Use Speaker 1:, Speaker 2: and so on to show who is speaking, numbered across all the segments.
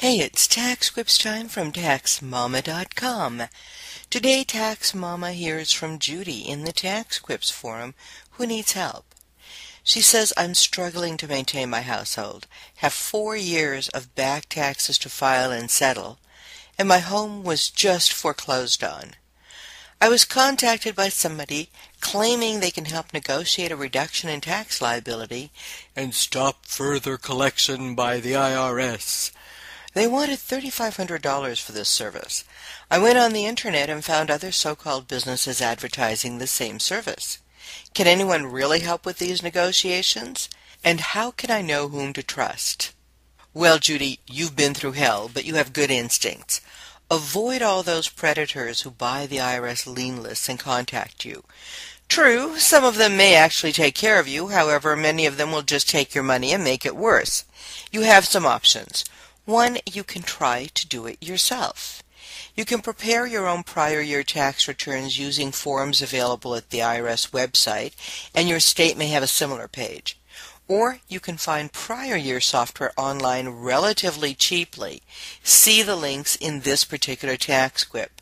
Speaker 1: Hey, it's Tax Scripts time from TaxMama.com. Today, Tax Mama hears from Judy in the Tax Scripts forum who needs help. She says, I'm struggling to maintain my household, have 4 years of back taxes to file and settle, and my home was just foreclosed on. I was contacted by somebody claiming they can help negotiate a reduction in tax liability and stop further collection by the IRS. They wanted $3,500 for this service. I went on the internet and found other so-called businesses advertising the same service. Can anyone really help with these negotiations? And how can I know whom to trust? Well, Judy, you've been through hell, but you have good instincts. Avoid all those predators who buy the IRS lien lists and contact you. True, some of them may actually take care of you. However, many of them will just take your money and make it worse. You have some options. One, you can try to do it yourself. You can prepare your own prior year tax returns using forms available at the IRS website, and your state may have a similar page. Or you can find prior year software online relatively cheaply. See the links in this particular tax script.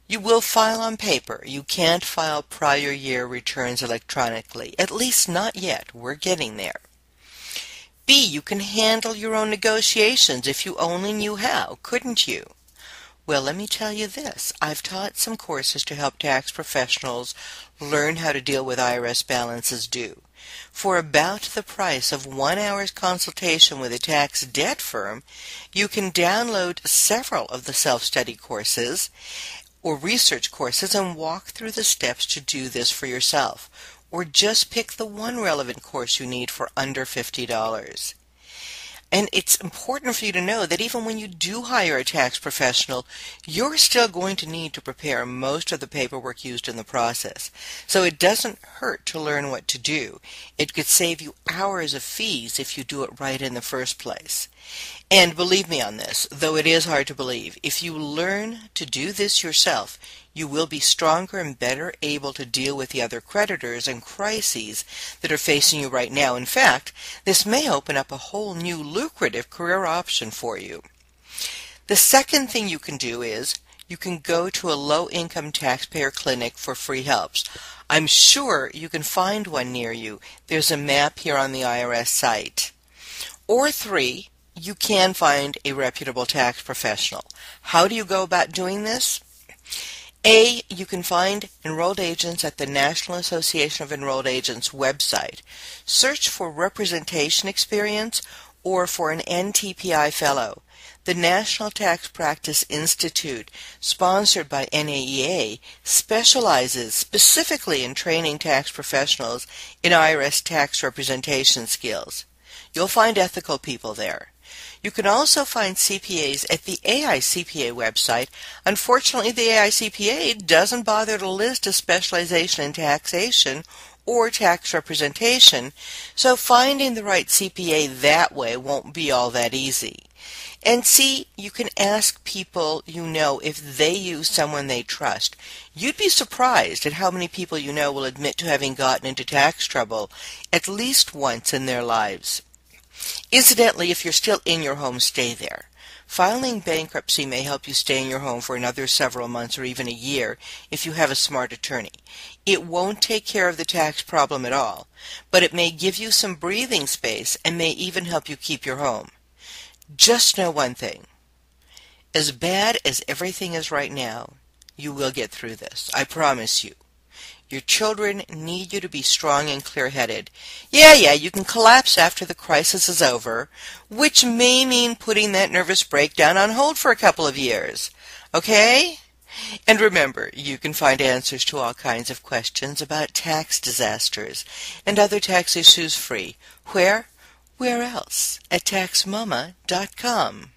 Speaker 1: You will file on paper. You can't file prior year returns electronically, at least not yet. We're getting there. B, you can handle your own negotiations if you only knew how, couldn't you? Well, let me tell you this. I've taught some courses to help tax professionals learn how to deal with IRS balances due. For about the price of 1 hour's consultation with a tax debt firm, you can download several of the self-study courses or research courses and walk through the steps to do this for yourself. Or just pick the one relevant course you need for under $50. And it's important for you to know that even when you do hire a tax professional, you're still going to need to prepare most of the paperwork used in the process. So it doesn't hurt to learn what to do. It could save you hours of fees if you do it right in the first place. And believe me on this, though it is hard to believe, if you learn to do this yourself, you will be stronger and better able to deal with the other creditors and crises that are facing you right now. In fact, this may open up a whole new lucrative career option for you. The second thing you can do is you can go to a low-income taxpayer clinic for free helps. I'm sure you can find one near you. There's a map here on the IRS site. Or 3, you can find a reputable tax professional. How do you go about doing this? A, you can find enrolled agents at the National Association of Enrolled Agents website. Search for representation experience or for an NTPI fellow. The National Tax Practice Institute, sponsored by NAEA, specializes specifically in training tax professionals in IRS tax representation skills. You'll find ethical people there. You can also find CPAs at the AICPA website. Unfortunately, the AICPA doesn't bother to list a specialization in taxation or tax representation, so finding the right CPA that way won't be all that easy. And C, you can ask people you know if they use someone they trust. You'd be surprised at how many people you know will admit to having gotten into tax trouble at least once in their lives. Incidentally, if you're still in your home, stay there. Filing bankruptcy may help you stay in your home for another several months or even a year if you have a smart attorney. It won't take care of the tax problem at all, but it may give you some breathing space and may even help you keep your home. Just know one thing. As bad as everything is right now, you will get through this. I promise you. Your children need you to be strong and clear-headed. Yeah, you can collapse after the crisis is over, which may mean putting that nervous breakdown on hold for a couple of years. Okay? And remember, you can find answers to all kinds of questions about tax disasters and other tax issues free. Where? Where else? At TaxMama.com.